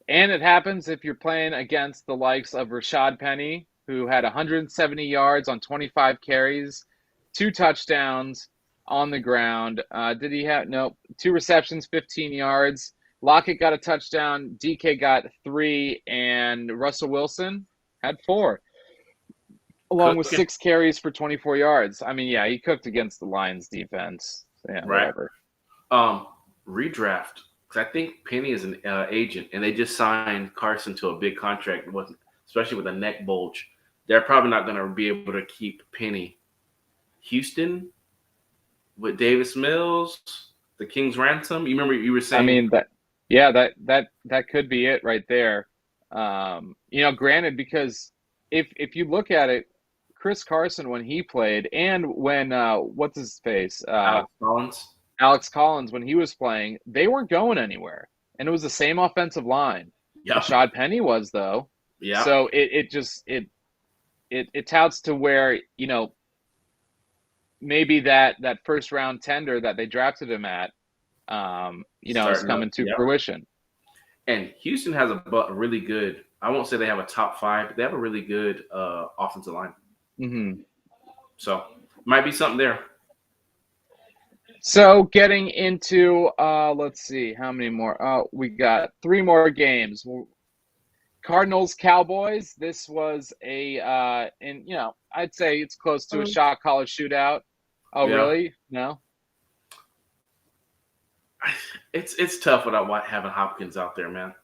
And it happens if you're playing against the likes of Rashad Penny, who had 170 yards on 25 carries, 2 touchdowns on the ground. Did he have? No, 2 receptions, 15 yards. Lockett got a touchdown. DK got 3, and Russell Wilson had 4, along with 6 carries for 24 yards. I mean, yeah, he cooked against the Lions defense. Yeah, right. Whatever. Redraft, because I think Penny is an agent, and they just signed Carson to a big contract, especially with a neck bulge. They're probably not going to be able to keep Penny. Houston with Davis Mills, the King's ransom. You remember you were saying? I mean that could be it right there. Granted, because if you look at it, Chris Carson when he played, and when what's his face, Alex Collins, when he was playing, they weren't going anywhere. And it was the same offensive line. Yep. Rashad Penny was, though. Yeah. So it touts to where, maybe that first round tender that they drafted him at, is coming to fruition. And Houston has a really good, I won't say they have a top 5, but they have a really good offensive line. Mm-hmm. So might be something there. So getting into, let's see, how many more? We got 3 more games. Cardinals, Cowboys. This was I'd say it's close to a shot caller shootout. Oh, yeah. Really? No? It's tough without having Hopkins out there, man.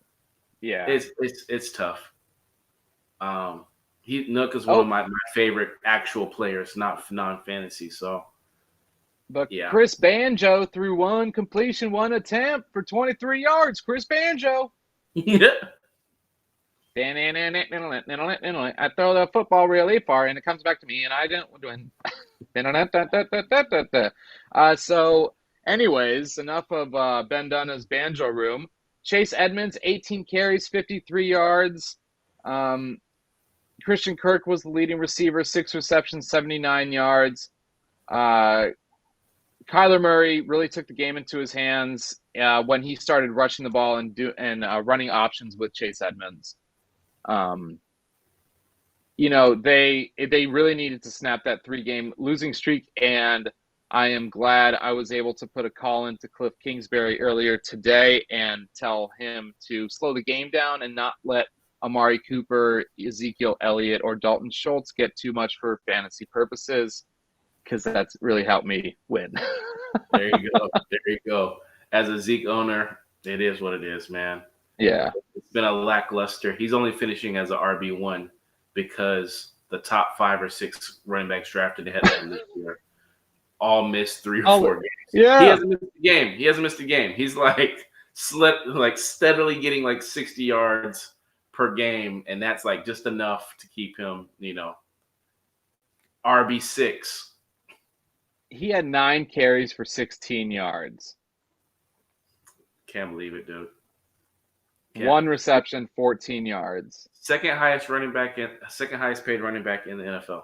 Yeah. It's tough. Nook is one of my favorite actual players, not non-fantasy, so. But yeah. Chris Banjo threw 1 completion, 1 attempt for 23 yards. Chris Banjo. Yeah. I throw the football really far, and it comes back to me, and I didn't win. So, anyways, enough of Ben Dunna's Banjo room. Chase Edmonds, 18 carries, 53 yards. Christian Kirk was the leading receiver, 6 receptions, 79 yards. Kyler Murray really took the game into his hands when he started rushing the ball and running options with Chase Edmonds. They really needed to snap that 3-game losing streak, and I am glad I was able to put a call into Cliff Kingsbury earlier today and tell him to slow the game down and not let Amari Cooper, Ezekiel Elliott, or Dalton Schultz get too much for fantasy purposes. because that's really helped me win. There you go. There you go. As a Zeke owner, it is what it is, man. Yeah. It's been a lackluster. He's only finishing as an RB1 because the top 5 or 6 running backs drafted ahead of him this year all missed 3 or 4 games. Yeah. He hasn't missed a game. He's like steadily getting like 60 yards per game, and that's like just enough to keep him, RB6. He had 9 carries for 16 yards. Can't believe it, dude. 1 reception, 14 yards. Second highest paid running back in the NFL,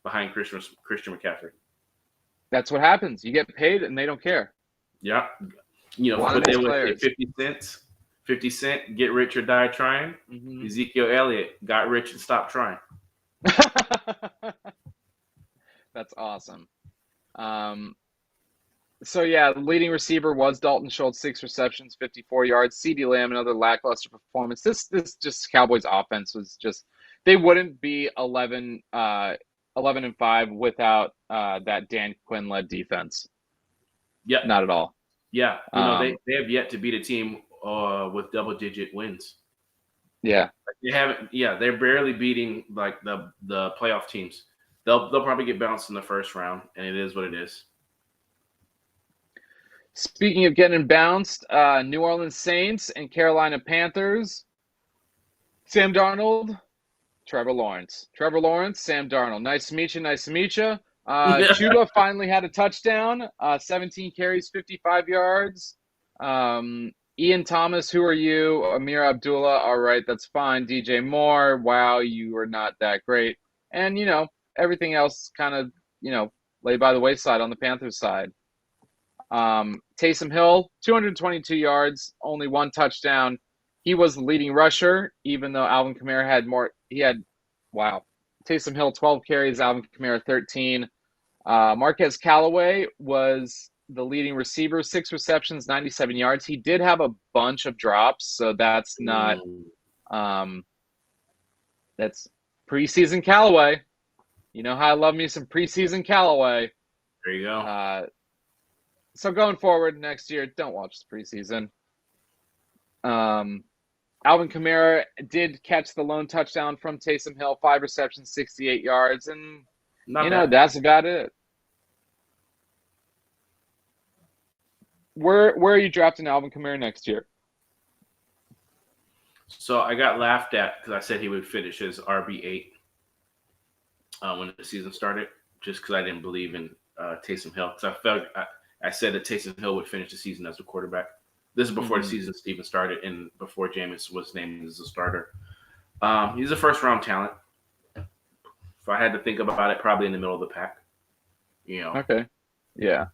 behind Christian McCaffrey. That's what happens. You get paid, and they don't care. Yeah, but they would say 50 cents. 50 Cent, get rich or die trying. Mm-hmm. Ezekiel Elliott got rich and stopped trying. That's awesome. So, yeah, the leading receiver was Dalton Schultz, 6 receptions, 54 yards. CeeDee Lamb, another lackluster performance. This just Cowboys offense was just – they wouldn't be 11-5 without that Dan Quinn-led defense. Yeah. Not at all. Yeah. They have yet to beat a team with double-digit wins. Yeah. They haven't – yeah, they're barely beating, like, the playoff teams. They'll probably get bounced in the first round, and it is what it is. Speaking of getting bounced, New Orleans Saints and Carolina Panthers. Sam Darnold, Trevor Lawrence. Trevor Lawrence, Sam Darnold. Nice to meet you. Nice to meet you. Chuba finally had a touchdown. 17 carries, 55 yards. Ian Thomas, who are you? Amir Abdullah, all right, that's fine. DJ Moore, wow, you are not that great. And, everything else kind of, lay by the wayside on the Panthers side. Taysom Hill, 222 yards, only 1 touchdown. He was the leading rusher, even though Alvin Kamara had more. Taysom Hill, 12 carries, Alvin Kamara, 13. Marquez Callaway was the leading receiver, 6 receptions, 97 yards. He did have a bunch of drops, so that's not that's preseason Callaway. You know how I love me some preseason Callaway. There you go. So going forward next year, don't watch the preseason. Alvin Kamara did catch the lone touchdown from Taysom Hill, 5 receptions, 68 yards, and that's about it. Where are you drafting Alvin Kamara next year? So I got laughed at because I said he would finish as RB8 when the season started, just because I didn't believe in Taysom Hill. Because I said that Taysom Hill would finish the season as the quarterback. This is before the season even started and before Jameis was named as a starter. He's a first-round talent. If I had to think about it, probably in the middle of the pack. Okay. Yeah.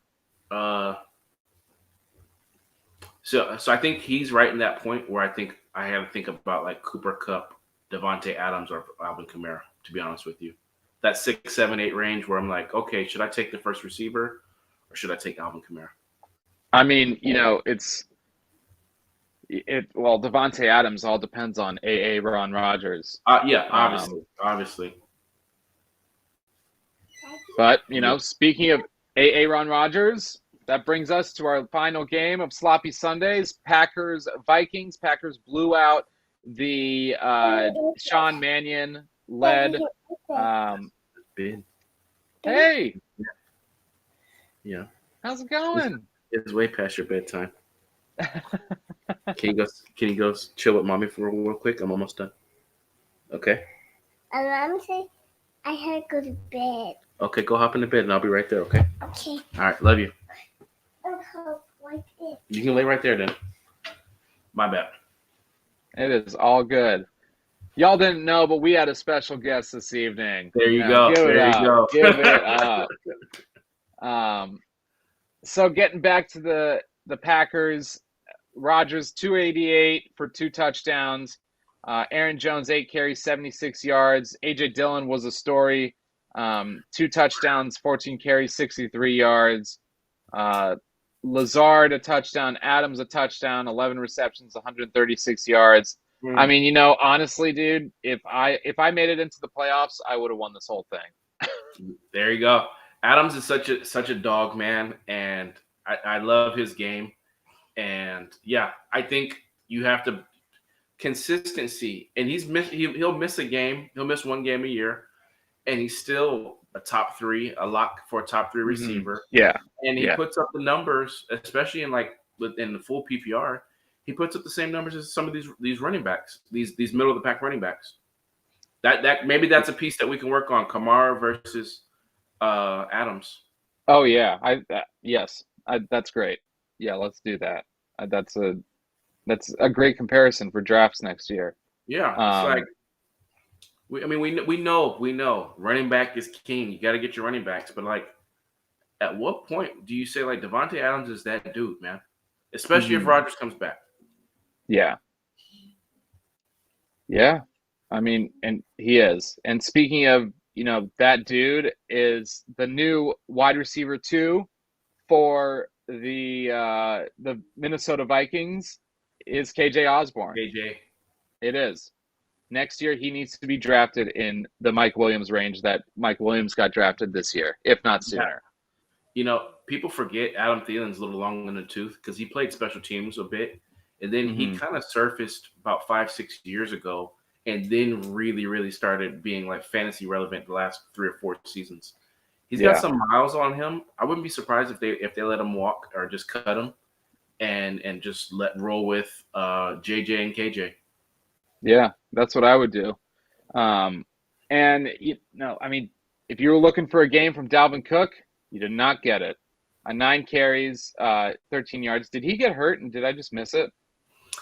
So I think he's right in that point where I think I have to think about like Cooper Kupp, Devontae Adams, or Alvin Kamara, to be honest with you. That 6, 7, 8 range where I'm like, okay, should I take the first receiver or should I take Alvin Kamara? I mean, Devontae Adams all depends on Ron Rodgers. Yeah, obviously. But, speaking of Ron Rodgers, that brings us to our final game of Sloppy Sundays, Packers-Vikings. Packers blew out the Sean Mannion-led Hey! Yeah. How's it going? It's way past your bedtime. Can you go chill with mommy for real quick? I'm almost done. Okay. Mom said I had to go to bed. Okay, go hop in the bed and I'll be right there, okay? Okay. All right, love you. Like this. You can lay right there then. My bad. It is all good. Y'all didn't know, but we had a special guest this evening. There you go. There you go. Give it up. So getting back to the Packers, Rodgers 288 for 2 touchdowns. Aaron Jones 8 carries, 76 yards. A.J. Dillon was a story. 2 touchdowns, 14 carries, 63 yards. Lazard a touchdown. Adams a touchdown. 11 receptions, 136 yards. I mean, honestly, dude, if I made it into the playoffs, I would have won this whole thing. There you go. Adams is such a dog, man, and I love his game. And yeah, I think you have to consistency. And he'll miss a game. He'll miss one game a year, and he's still a top three, a lock for a top three receiver. Yeah. And he Yeah. puts up the numbers, especially in the full PPR. He puts up the same numbers as some of these running backs, these middle of the pack running backs. That maybe that's a piece that we can work on. Kamara versus Adams. Oh yeah. Yes. That's great. Yeah, let's do that. That's a great comparison for drafts next year. Yeah, it's we know running back is king. You got to get your running backs, but like, at what point do you say like Devontae Adams is that dude, man? Especially if Rodgers comes back. Yeah. Yeah. I mean, and he is. And speaking of, that dude is the new wide receiver 2 for the Minnesota Vikings is KJ Osborne. KJ. It is. Next year, he needs to be drafted in the Mike Williams range that Mike Williams got drafted this year, if not sooner. People forget Adam Thielen's a little long in the tooth because he played special teams a bit. And then he kind of surfaced about 5-6 years ago and then really, really started being like fantasy relevant the last 3 or 4 seasons. He's got some miles on him. I wouldn't be surprised if they let him walk or just cut him and just roll with JJ and KJ. Yeah, that's what I would do. And I mean, if you were looking for a game from Dalvin Cook, you did not get it. 9 carries, 13 yards. Did he get hurt, and did I just miss it?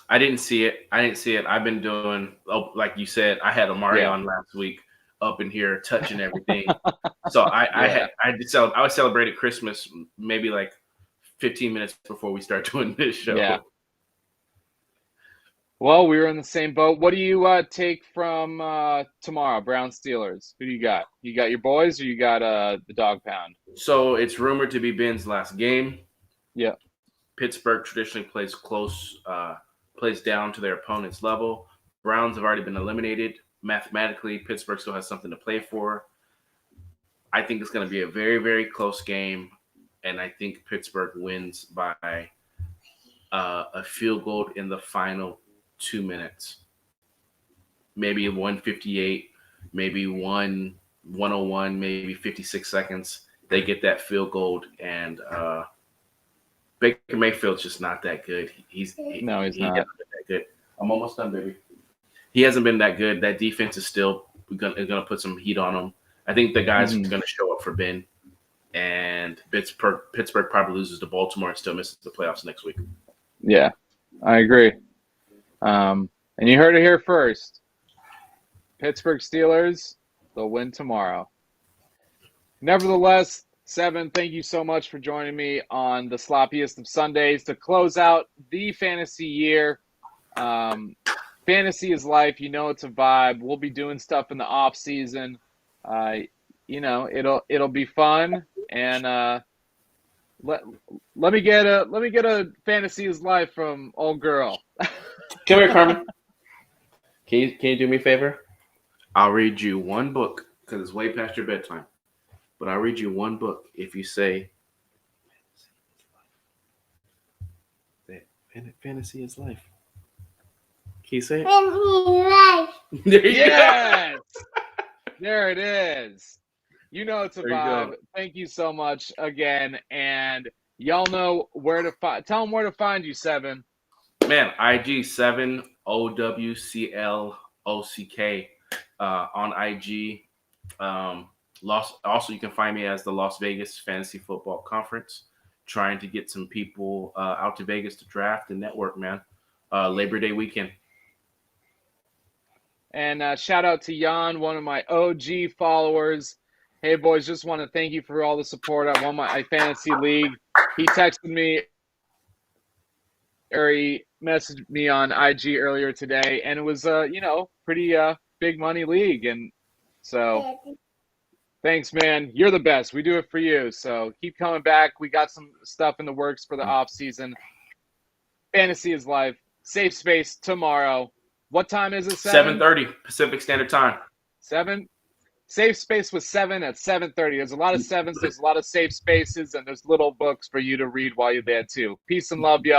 I didn't see it. I've been doing, like you said, I had Amari on last week up in here touching everything. So I celebrated Christmas maybe like 15 minutes before we start doing this show. Yeah. Well, we were in the same boat. What do you take from tomorrow, Browns Steelers? Who do you got? You got your boys, or you got the dog pound? So it's rumored to be Ben's last game. Yeah. Pittsburgh traditionally plays plays down to their opponent's level. Browns have already been eliminated. Mathematically, Pittsburgh still has something to play for. I think it's going to be a very, very close game, and I think Pittsburgh wins by a field goal in the final 2 minutes. Maybe 158, maybe 101, maybe 56 seconds. They get that field goal, and Baker Mayfield's just not that good. He's not that good. I'm almost done, baby. He hasn't been that good. That defense is still gonna put some heat on him. I think the guys are gonna show up for Ben, and Pittsburgh probably loses to Baltimore and still misses the playoffs next week. Yeah, I agree. And you heard it here first. Pittsburgh Steelers, they'll win tomorrow. Nevertheless, Seven, thank you so much for joining me on the sloppiest of Sundays to close out the fantasy year. Fantasy is life. It's a vibe. We'll be doing stuff in the off season. It'll be fun. And let me get a fantasy is life from old girl. Come here, Carmen. Can you do me a favor? I'll read you one book because it's way past your bedtime. But I'll read you one book if you say fantasy is life. Can you say it? Fantasy life. There you go. There it is. It's a vibe. Thank you so much again. And y'all know where to find. Tell them where to find you, Seven. Man, IG 7 OWCLOCK on IG. Also, you can find me as the Las Vegas Fantasy Football Conference, trying to get some people out to Vegas to draft and network, man. Labor Day weekend. And shout out to Jan, one of my OG followers. Hey, boys, just want to thank you for all the support. I won my fantasy league. He texted me, or he messaged me on IG earlier today, and it was, pretty big money league. And so thanks, man. You're the best. We do it for you. So keep coming back. We got some stuff in the works for the off season. Fantasy is life. Safe space tomorrow. What time is it? 7:30 Pacific Standard Time. 7? Safe Space with 7 at 7:30. There's a lot of sevens. There's a lot of safe spaces, and there's little books for you to read while you're there too. Peace and love, y'all.